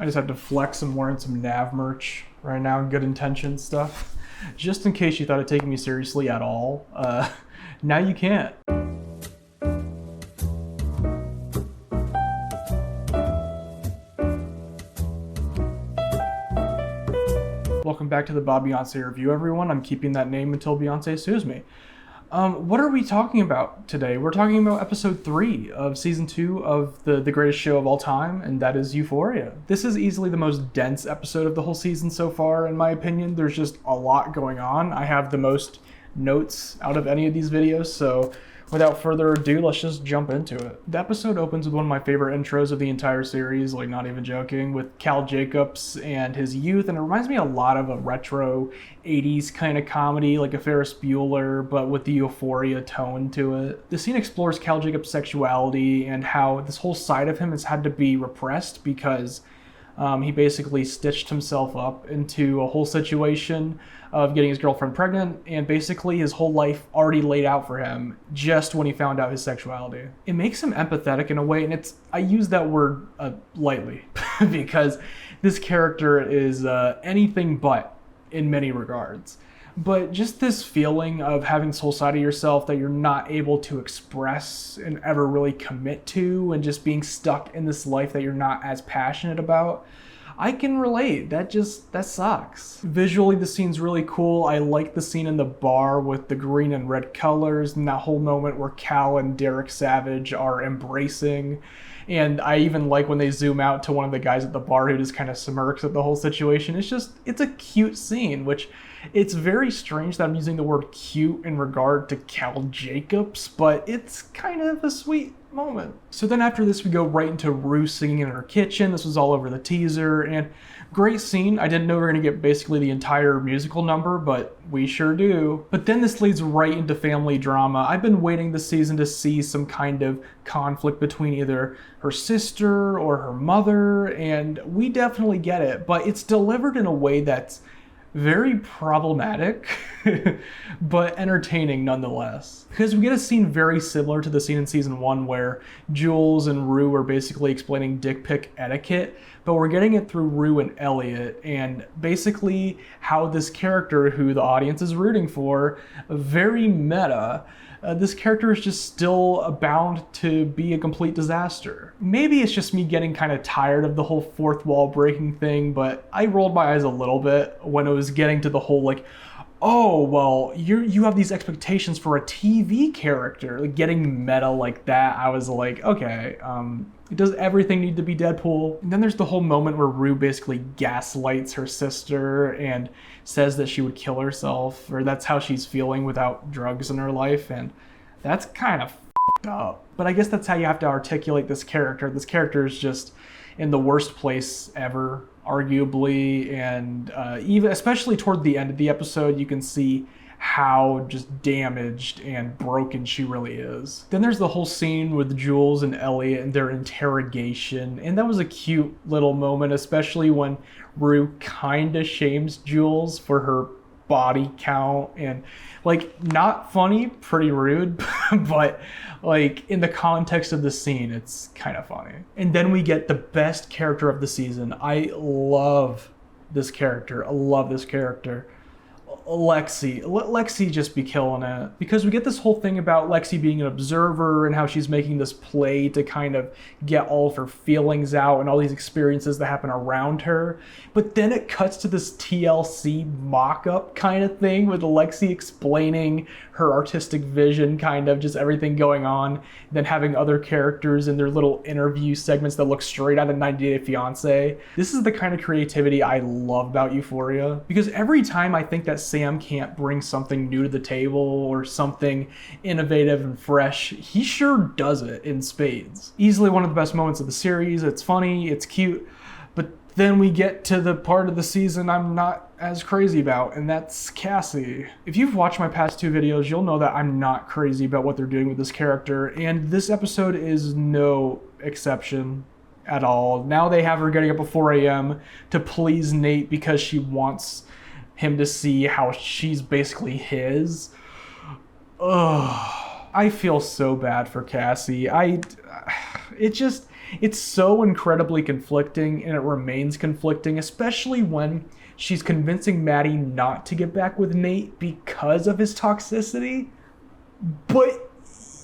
I just have to flex. I'm wearing some Nav merch right now, good intention stuff. Just in case you thought of taking me seriously at all, now you can't. Welcome back to the Bobbeyonce review, everyone. I'm keeping that name until Beyonce sues me. What are we talking about today? We're talking about episode 3 of season 2 of the greatest show of all time, and that is Euphoria. This is easily the most dense episode of the whole season so far, in my opinion. There's just a lot going on. I have the most notes out of any of these videos, so without further ado, let's just jump into it. The episode opens with one of my favorite intros of the entire series, like not even joking, with Cal Jacobs and his youth, and it reminds me a lot of a retro 80s kind of comedy, like a Ferris Bueller, but with the Euphoria tone to it. The scene explores Cal Jacobs' sexuality and how this whole side of him has had to be repressed because he basically stitched himself up into a whole situation of getting his girlfriend pregnant, and basically his whole life already laid out for him just when he found out his sexuality. It makes him empathetic in a way, and I use that word lightly because this character is anything but in many regards. But just this feeling of having this whole side of yourself that you're not able to express and ever really commit to, and just being stuck in this life that you're not as passionate about, I can relate. That sucks. Visually, the scene's really cool. I like the scene in the bar with the green and red colors and that whole moment where Cal and Derek Savage are embracing. And I even like when they zoom out to one of the guys at the bar who just kind of smirks at the whole situation. It's a cute scene, which it's very strange that I'm using the word cute in regard to Cal Jacobs, but it's kind of a sweet moment. So then after this, we go right into Rue singing in her kitchen. This was all over the teaser, and great scene. I didn't know we were going to get basically the entire musical number, but we sure do. But then this leads right into family drama. I've been waiting this season to see some kind of conflict between either her sister or her mother, and we definitely get it, but it's delivered in a way that's very problematic, but entertaining nonetheless. Because we get a scene very similar to the scene in season 1 where Jules and Rue are basically explaining dick pic etiquette, but we're getting it through Rue and Elliot, and basically how this character, who the audience is rooting for, very meta, this character is just still bound to be a complete disaster. Maybe it's just me getting kind of tired of the whole fourth wall breaking thing, but I rolled my eyes a little bit when it was getting to the whole like, oh, well, you have these expectations for a TV character, like getting meta like that. I was like, okay, does everything need to be Deadpool? And then there's the whole moment where Rue basically gaslights her sister and says that she would kill herself, or that's how she's feeling without drugs in her life, and that's kind of f***ed up. But I guess that's how you have to articulate this character. This character is just in the worst place ever, arguably, and even especially toward the end of the episode, you can see how just damaged and broken she really is. Then there's the whole scene with Jules and Elliot and their interrogation, and that was a cute little moment, especially when Rue kinda shames Jules for her body count, and like, not funny, pretty rude, but like in the context of the scene, it's kind of funny. And then we get the best character of the season. I love this character. Lexi just be killing it, because we get this whole thing about Lexi being an observer and how she's making this play to kind of get all of her feelings out and all these experiences that happen around her. But then it cuts to this TLC mock-up kind of thing with Lexi explaining her artistic vision, kind of just everything going on, then having other characters in their little interview segments that look straight out of 90 Day Fiancé. This is the kind of creativity I love about Euphoria, because every time I think that Sam can't bring something new to the table or something innovative and fresh, he sure does it in spades. Easily one of the best moments of the series. It's funny, it's cute, but then we get to the part of the season I'm not as crazy about, and that's Cassie. If you've watched my past 2 videos, you'll know that I'm not crazy about what they're doing with this character, and this episode is no exception at all. Now they have her getting up at 4 a.m. to please Nate because she wants him to see how she's basically his. Ugh. I feel so bad for Cassie. It's so incredibly conflicting, and it remains conflicting, especially when she's convincing Maddie not to get back with Nate because of his toxicity. But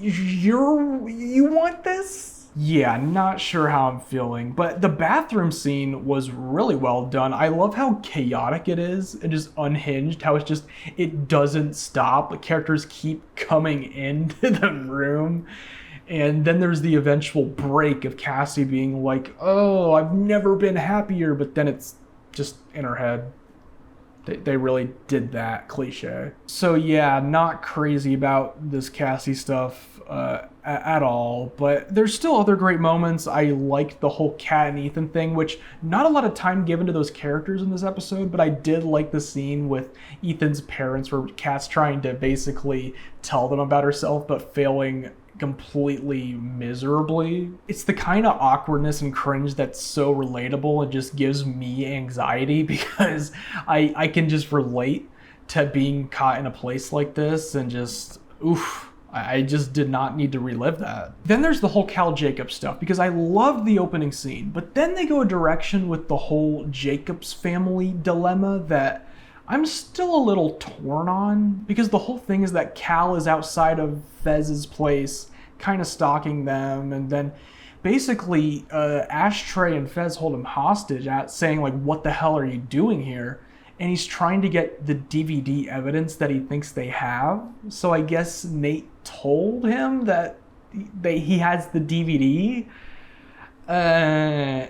you want this? Yeah, not sure how I'm feeling, but the bathroom scene was really well done. I love how chaotic it is and just unhinged, how it doesn't stop. The characters keep coming into the room. And then there's the eventual break of Cassie being like, oh, I've never been happier, but then it's just in her head. They really did that cliche. So yeah, not crazy about this Cassie stuff at all, but there's still other great moments. I liked the whole Kat and Ethan thing, which not a lot of time given to those characters in this episode, but I did like the scene with Ethan's parents where Kat's trying to basically tell them about herself, but failing completely miserably. It's the kind of awkwardness and cringe that's so relatable and just gives me anxiety because I can just relate to being caught in a place like this and just, oof. I just did not need to relive that. Then there's the whole Cal Jacobs stuff, because I loved the opening scene, but then they go a direction with the whole Jacobs family dilemma that I'm still a little torn on, because the whole thing is that Cal is outside of Fez's place, kind of stalking them, and then basically Ashtray and Fez hold him hostage saying like, what the hell are you doing here? And he's trying to get the DVD evidence that he thinks they have. So I guess Nate told him that he has the DVD. I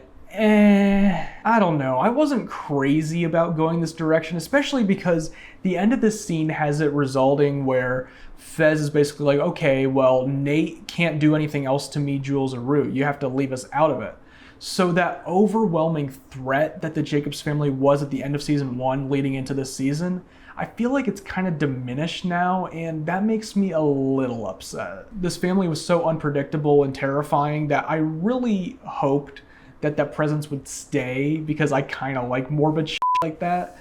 don't know. I wasn't crazy about going this direction, especially because the end of this scene has it resulting where Fez is basically like, okay, well, Nate can't do anything else to me, Jules, or Rue. You have to leave us out of it. So that overwhelming threat that the Jacobs family was at the end of season 1 leading into this season, I feel like it's kind of diminished now, and that makes me a little upset. This family was so unpredictable and terrifying that I really hoped that presence would stay, because I kind of like morbid shit like that.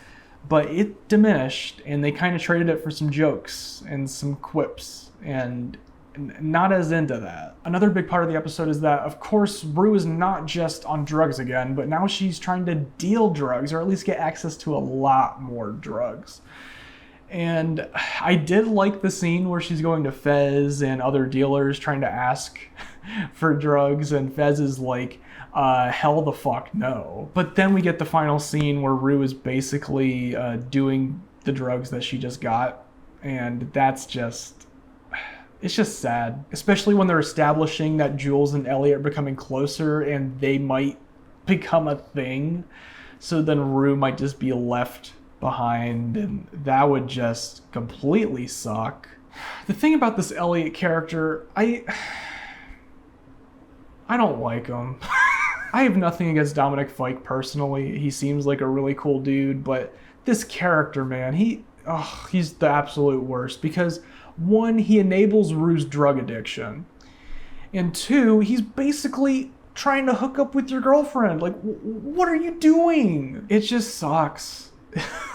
But it diminished, and they kind of traded it for some jokes and some quips, and not as into that. Another big part of the episode is that, of course, Rue is not just on drugs again, but now she's trying to deal drugs, or at least get access to a lot more drugs. And I did like the scene where she's going to Fez and other dealers trying to ask for drugs, and Fez is like, hell the fuck no. But then we get the final scene where Rue is basically doing the drugs that she just got, and that's just... it's just sad, especially when they're establishing that Jules and Elliot are becoming closer and they might become a thing. So then Rue might just be left behind, and that would just completely suck. The thing about this Elliot character, I don't like him. I have nothing against Dominic Fike personally. He seems like a really cool dude, but this character, man, he's the absolute worst, because one, he enables Rue's drug addiction, and two, he's basically trying to hook up with your girlfriend. Like, what are you doing? It just sucks.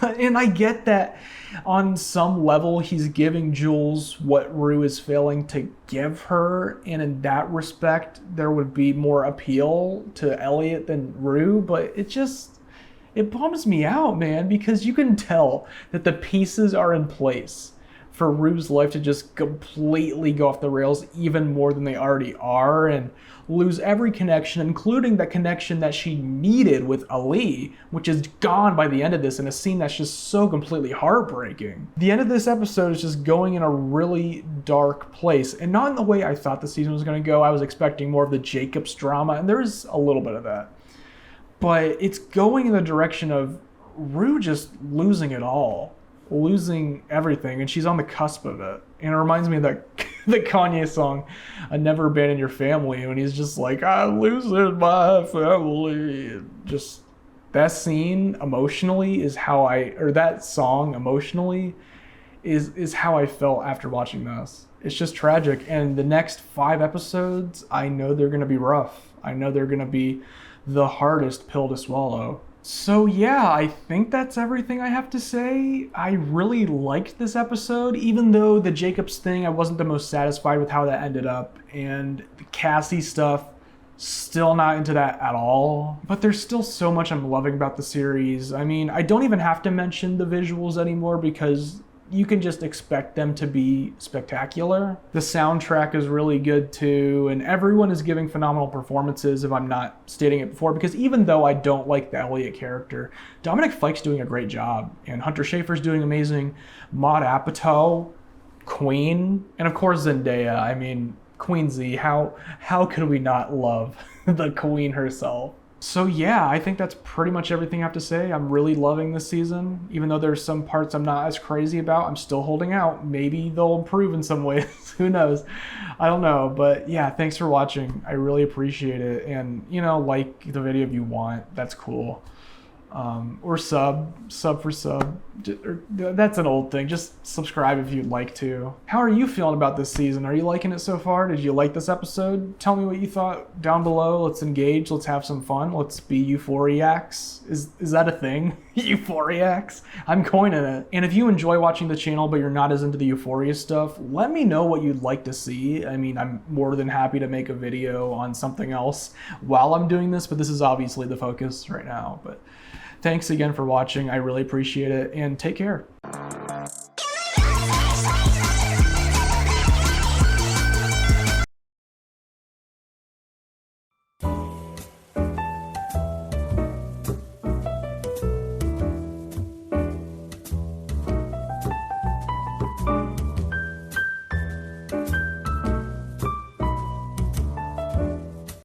And I get that on some level he's giving Jules what Rue is failing to give her, and in that respect there would be more appeal to Elliot than Rue, but it bums me out, man, because you can tell that the pieces are in place for Rue's life to just completely go off the rails even more than they already are, and lose every connection, including that connection that she needed with Ali, which is gone by the end of this in a scene that's just so completely heartbreaking. The end of this episode is just going in a really dark place, and not in the way I thought the season was going to go. I was expecting more of the Jacobs drama, and there's a little bit of that. But it's going in the direction of Rue just losing it all. Losing everything, and she's on the cusp of it. And it reminds me of the Kanye song, I Never Abandon Your Family, when he's just like, I'm losing my family. Just that scene emotionally is how that song emotionally is how I felt after watching this. It's just tragic. And the next 5 episodes, I know they're going to be rough. I know they're going to be the hardest pill to swallow. So yeah, I think that's everything I have to say. I really liked this episode, even though the Jacobs thing, I wasn't the most satisfied with how that ended up. And the Cassie stuff, Still not into that at all, but there's still so much I'm loving about the series. I mean, I don't even have to mention the visuals anymore because you can just expect them to be spectacular. The soundtrack is really good too, and everyone is giving phenomenal performances, if I'm not stating it before, because even though I don't like the Elliot character, Dominic Fike's doing a great job, and Hunter Schafer's doing amazing. Maud Apatow, Queen, and of course Zendaya. I mean, Queen Z, how could we not love the Queen herself? So yeah, I think that's pretty much everything I have to say. I'm really loving this season. Even though there's some parts I'm not as crazy about, I'm still holding out. Maybe they'll improve in some ways. Who knows? I don't know. But yeah, thanks for watching. I really appreciate it. And, you know, like the video if you want. That's cool. Or sub for sub. That's an old thing. Just subscribe if you'd like to. How are you feeling about this season? Are you liking it so far? Did you like this episode? Tell me what you thought down below. Let's engage. Let's have some fun. Let's be euphoriacs. Is that a thing? Euphoriacs? I'm coining it. And if you enjoy watching the channel but you're not as into the Euphoria stuff, let me know what you'd like to see. I mean, I'm more than happy to make a video on something else while I'm doing this, but this is obviously the focus right now. But thanks again for watching. I really appreciate it, and take care.